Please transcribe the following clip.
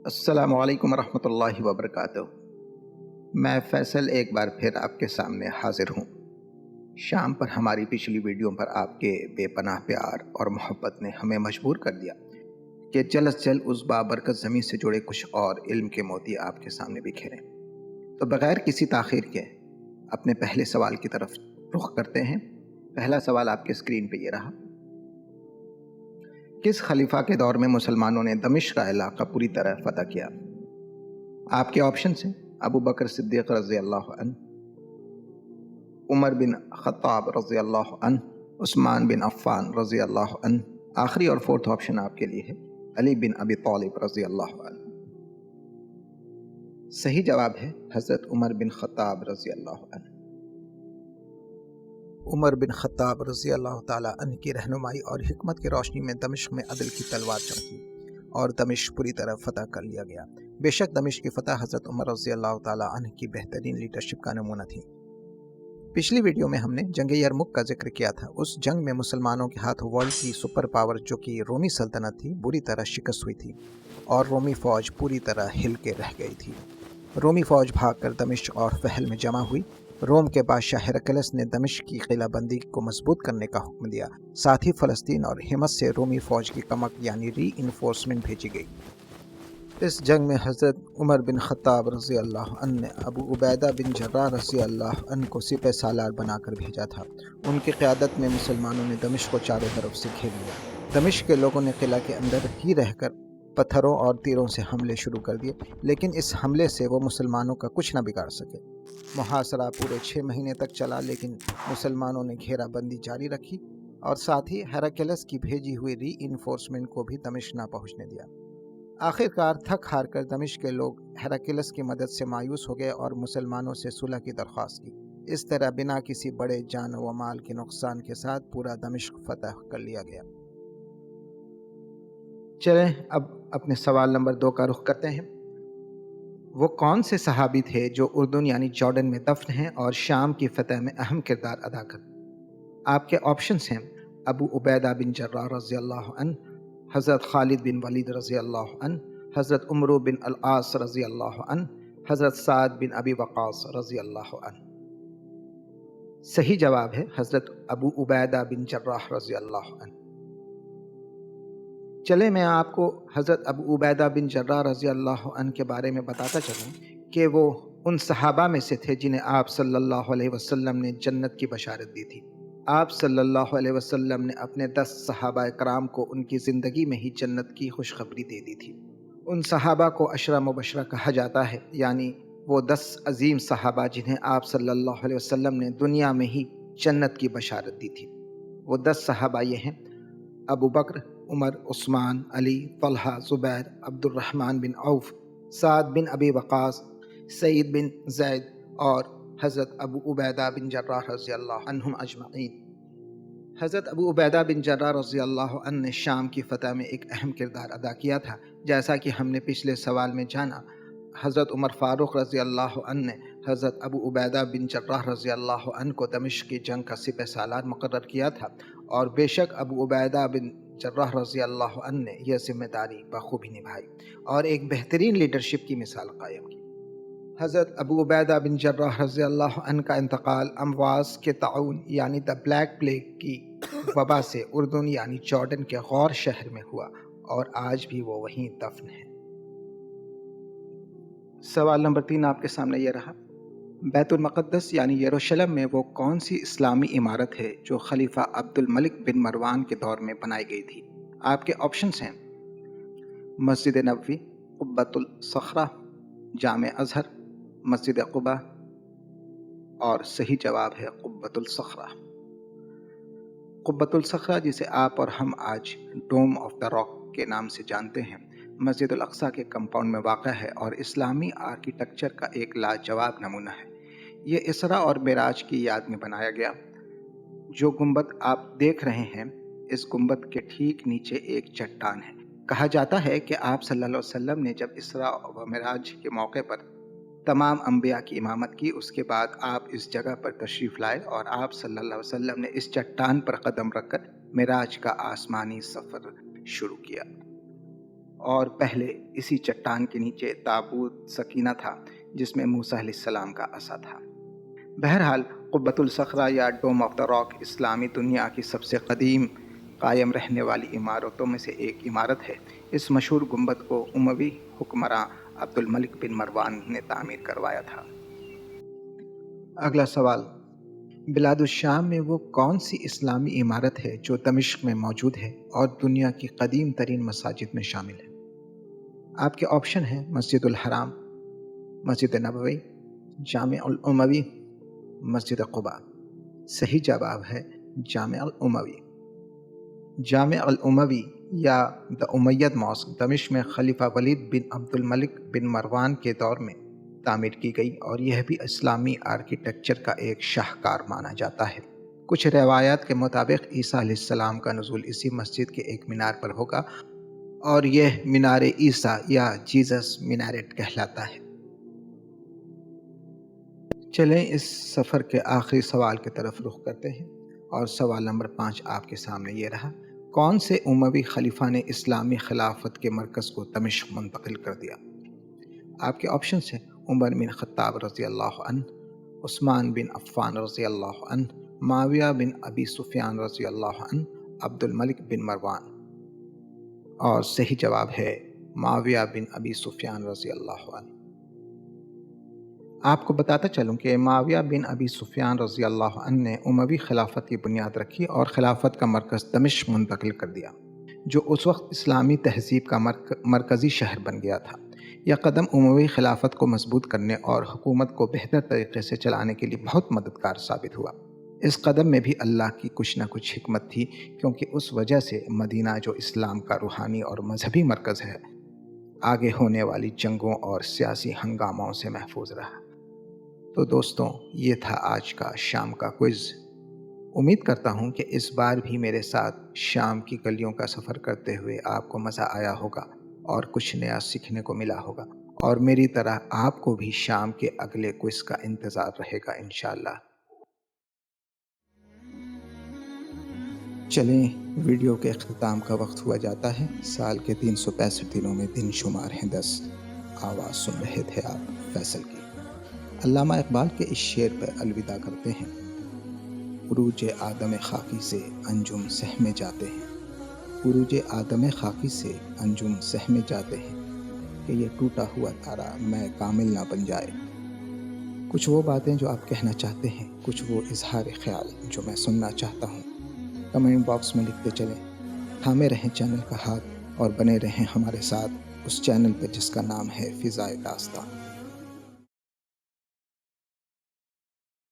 السلام علیکم ورحمۃ اللہ وبرکاتہ۔ میں فیصل ایک بار پھر آپ کے سامنے حاضر ہوں۔ شام پر ہماری پچھلی ویڈیو پر آپ کے بے پناہ پیار اور محبت نے ہمیں مجبور کر دیا کہ جلد از جلد اس بابرکت زمین سے جڑے کچھ اور علم کے موتی آپ کے سامنے بکھیریں۔ تو بغیر کسی تاخیر کے اپنے پہلے سوال کی طرف رخ کرتے ہیں۔ پہلا سوال آپ کے اسکرین پہ یہ رہا: کس خلیفہ کے دور میں مسلمانوں نے دمشق کا علاقہ پوری طرح فتح کیا؟ آپ کے آپشنز ہیں: ابو بکر صدیق رضی اللہ عنہ، عمر بن خطاب رضی اللہ عنہ، عثمان بن عفان رضی اللہ عنہ، آخری اور فورتھ آپشن آپ کے لیے ہے علی بن ابی طالب رضی اللہ عنہ۔ صحیح جواب ہے حضرت عمر بن خطاب رضی اللہ عنہ۔ عمر بن خطاب رضی اللہ تعالیٰ عنہ کی رہنمائی اور حکمت کی روشنی میں دمشق میں عدل کی تلوار چمکی اور دمشق پوری طرح فتح کر لیا گیا۔ بے شک دمشق کی فتح حضرت عمر رضی اللہ تعالیٰ عنہ کی بہترین لیڈرشپ کا نمونہ تھی۔ پچھلی ویڈیو میں ہم نے جنگ یرمک کا ذکر کیا تھا۔ اس جنگ میں مسلمانوں کے ہاتھ ورلڈ کی سپر پاور جو کہ رومی سلطنت تھی بری طرح شکست ہوئی تھی اور رومی فوج پوری طرح ہل کے رہ گئی تھی۔ رومی فوج بھاگ کر دمشق اور فہل میں جمع ہوئی۔ روم کے بادشاہ ہیراکلیس نے دمشق کی قلعہ بندی کو مضبوط کرنے کا حکم دیا۔ ساتھ ہی فلسطین اور حمص سے رومی فوج کی کمک یعنی ری انفورسمنٹ بھیجی گئی۔ اس جنگ میں حضرت عمر بن خطاب رضی اللہ عنہ نے ابو عبیدہ بن جراح رضی اللہ عنہ کو سپہ سالار بنا کر بھیجا تھا۔ ان کی قیادت میں مسلمانوں نے دمشق کو چاروں طرف سے گھیر لیا۔ دمشق کے لوگوں نے قلعہ کے اندر ہی رہ کر پتھروں اور تیروں سے حملے شروع کر دیے، لیکن اس حملے سے وہ مسلمانوں کا کچھ نہ بگاڑ سکے۔ محاصرہ پورے 6 مہینے تک چلا، لیکن مسلمانوں نے گھیرا بندی جاری رکھی اور ساتھ ہی ہیراکلیس کی بھیجی ہوئی ری انفورسمنٹ کو بھی دمشق نہ پہنچنے دیا۔ آخر کار تھک ہار کر دمشق کے لوگ ہیراکلیس کی مدد سے مایوس ہو گئے اور مسلمانوں سے صلح کی درخواست کی۔ اس طرح بنا کسی بڑے جان و مال کے نقصان کے ساتھ پورا دمشق فتح کر لیا گیا۔ چلیں اب اپنے سوال نمبر 2 کا رخ کرتے ہیں۔ وہ کون سے صحابی تھے جو اردن یعنی جارڈن میں دفن ہیں اور شام کی فتح میں اہم کردار ادا کر؟ آپ کے آپشنز ہیں: ابو عبیدہ بن جراح رضی اللہ عنہ، حضرت خالد بن ولید رضی اللہ عنہ، حضرت عمرو بن العاص رضی اللہ عنہ، حضرت سعد بن ابی وقاص رضی اللہ عنہ۔ صحیح جواب ہے حضرت ابو عبیدہ بن جراح رضی اللہ عنہ۔ چلے میں آپ کو حضرت ابو عبیدہ بن جراح رضی اللہ عنہ کے بارے میں بتاتا چلوں کہ وہ ان صحابہ میں سے تھے جنہیں آپ صلی اللہ علیہ وسلم نے جنت کی بشارت دی تھی۔ آپ صلی اللہ علیہ وسلم نے اپنے 10 صحابہ کرام کو ان کی زندگی میں ہی جنت کی خوشخبری دے دی تھی۔ ان صحابہ کو عشرہ مبشرہ کہا جاتا ہے، یعنی وہ 10 عظیم صحابہ جنہیں آپ صلی اللہ علیہ وسلم نے دنیا میں ہی جنت کی بشارت دی تھی۔ وہ 10 صحابہ یہ ہیں: ابو بکر، عمر، عثمان، علی، طلحہ، زبیر، عبد الرحمن بن عوف، سعد بن ابی وقاص، سعید بن زید اور حضرت ابو عبیدہ بن جراح رضی اللہ عنہم اجمعین۔ حضرت ابو عبیدہ بن جراح رضی اللہ عنہ نے شام کی فتح میں ایک اہم کردار ادا کیا تھا۔ جیسا کہ ہم نے پچھلے سوال میں جانا، حضرت عمر فاروق رضی اللہ عنہ نے حضرت ابو عبیدہ بن جراح رضی اللہ عنہ کو دمشق کی جنگ کا سپہ سالار مقرر کیا تھا، اور بے شک ابو عبیدہ بن جراح رضی اللہ عنہ نے یہ ذمہ داری بخوبی نبھائی اور ایک بہترین لیڈرشپ کی مثال قائم کی۔ حضرت ابو عبیدہ بن جراح رضی اللہ عنہ کا انتقال امواس کے طاعون یعنی دا بلیک پلیگ کی وبا سے اردن یعنی جارڈن کے غور شہر میں ہوا، اور آج بھی وہ وہیں دفن ہے۔ سوال نمبر 3 آپ کے سامنے یہ رہا: بیت المقدس یعنی یروشلم میں وہ کون سی اسلامی عمارت ہے جو خلیفہ عبد الملک بن مروان کے دور میں بنائی گئی تھی؟ آپ کے آپشنز ہیں: مسجد نبوی، قبۃ الصخرہ، جامع ازہر، مسجد قباء، اور صحیح جواب ہے قبۃ الصخرہ۔ قبۃ الصخرہ، جسے آپ اور ہم آج ڈوم آف دا راک کے نام سے جانتے ہیں، مسجد الاقصیٰ کے کمپاؤنڈ میں واقع ہے اور اسلامی آرکیٹیکچر کا ایک لاجواب نمونہ ہے۔ یہ اسراء اور معراج کی یاد میں بنایا گیا۔ جو گنبد آپ دیکھ رہے ہیں، اس گنبد کے ٹھیک نیچے ایک چٹان ہے۔ کہا جاتا ہے کہ آپ صلی اللہ علیہ وسلم نے جب اسراء و معراج کے موقع پر تمام انبیاء کی امامت کی، اس کے بعد آپ اس جگہ پر تشریف لائے اور آپ صلی اللہ علیہ وسلم نے اس چٹان پر قدم رکھ کر معراج کا آسمانی سفر شروع کیا، اور پہلے اسی چٹان کے نیچے تابوت سکینہ تھا جس میں موسیٰ علیہ السلام کا عصا تھا۔ بہرحال قبۃ الصخرہ یا ڈوم آف دا راک اسلامی دنیا کی سب سے قدیم قائم رہنے والی عمارتوں میں سے ایک عمارت ہے۔ اس مشہور گنبد کو اموی حکمراں عبد الملک بن مروان نے تعمیر کروایا تھا۔ اگلا سوال، بلاد الشام میں وہ کون سی اسلامی عمارت ہے جو دمشق میں موجود ہے اور دنیا کی قدیم ترین مساجد میں شامل ہے؟ آپ کے آپشن ہیں مسجد الحرام، مسجد نبوی، جامع الاموی، مسجد قباء۔ صحیح جواب ہے جامع الاموی۔ جامع الاموی یا دا امید ماسک دمشق میں خلیفہ ولید بن عبد الملک بن مروان کے دور میں تعمیر کی گئی اور یہ بھی اسلامی آرکیٹیکچر کا ایک شاہکار مانا جاتا ہے۔ کچھ روایات کے مطابق عیسیٰ علیہ السلام کا نزول اسی مسجد کے ایک مینار پر ہوگا اور یہ مینار عیسیٰ یا جیزس میناریٹ کہلاتا ہے۔ چلیں اس سفر کے آخری سوال کی طرف رخ کرتے ہیں اور سوال نمبر 5 آپ کے سامنے یہ رہا، کون سے اموی خلیفہ نے اسلامی خلافت کے مرکز کو دمشق منتقل کر دیا؟ آپ کے آپشنز ہیں عمر بن خطاب رضی اللہ عنہ، عثمان بن عفان رضی اللہ عنہ، معاویہ بن ابی سفیان رضی اللہ عنہ، عبد الملک بن مروان۔ اور صحیح جواب ہے معاویہ بن ابی سفیان رضی اللہ عنہ۔ آپ کو بتاتا چلوں کہ معاویہ بن ابی سفیان رضی اللہ عنہ نے اموی خلافت کی بنیاد رکھی اور خلافت کا مرکز دمشق منتقل کر دیا، جو اس وقت اسلامی تہذیب کا مرکزی شہر بن گیا تھا۔ یہ قدم اموی خلافت کو مضبوط کرنے اور حکومت کو بہتر طریقے سے چلانے کے لیے بہت مددگار ثابت ہوا۔ اس قدم میں بھی اللہ کی کچھ نہ کچھ حکمت تھی، کیونکہ اس وجہ سے مدینہ جو اسلام کا روحانی اور مذہبی مرکز ہے، آگے ہونے والی جنگوں اور سیاسی ہنگاموں سے محفوظ رہا۔ تو دوستوں، یہ تھا آج کا شام کا کوئز۔ امید کرتا ہوں کہ اس بار بھی میرے ساتھ شام کی گلیوں کا سفر کرتے ہوئے آپ کو مزہ آیا ہوگا اور کچھ نیا سیکھنے کو ملا ہوگا، اور میری طرح آپ کو بھی شام کے اگلے کوئز کا انتظار رہے گا انشاءاللہ۔ چلیں، ویڈیو کے اختتام کا وقت ہوا جاتا ہے۔ سال کے 365 دنوں میں دن شمار ہیں 10۔ آواز سن رہے تھے آپ فیصل کی۔ علامہ اقبال کے اس شعر پر الوداع کرتے ہیں، عروج آدم خاکی سے انجم سہمے جاتے ہیں، عروج آدم خاکی سے انجم سہمے جاتے ہیں کہ یہ ٹوٹا ہوا تارا میں کامل نہ بن جائے۔ کچھ وہ باتیں جو آپ کہنا چاہتے ہیں، کچھ وہ اظہار خیال جو میں سننا چاہتا ہوں، کمنٹ باکس میں لکھتے چلیں۔ تھامے رہیں چینل کا ہاتھ اور بنے رہیں ہمارے ساتھ اس چینل پہ جس کا نام ہے فضائے داستان۔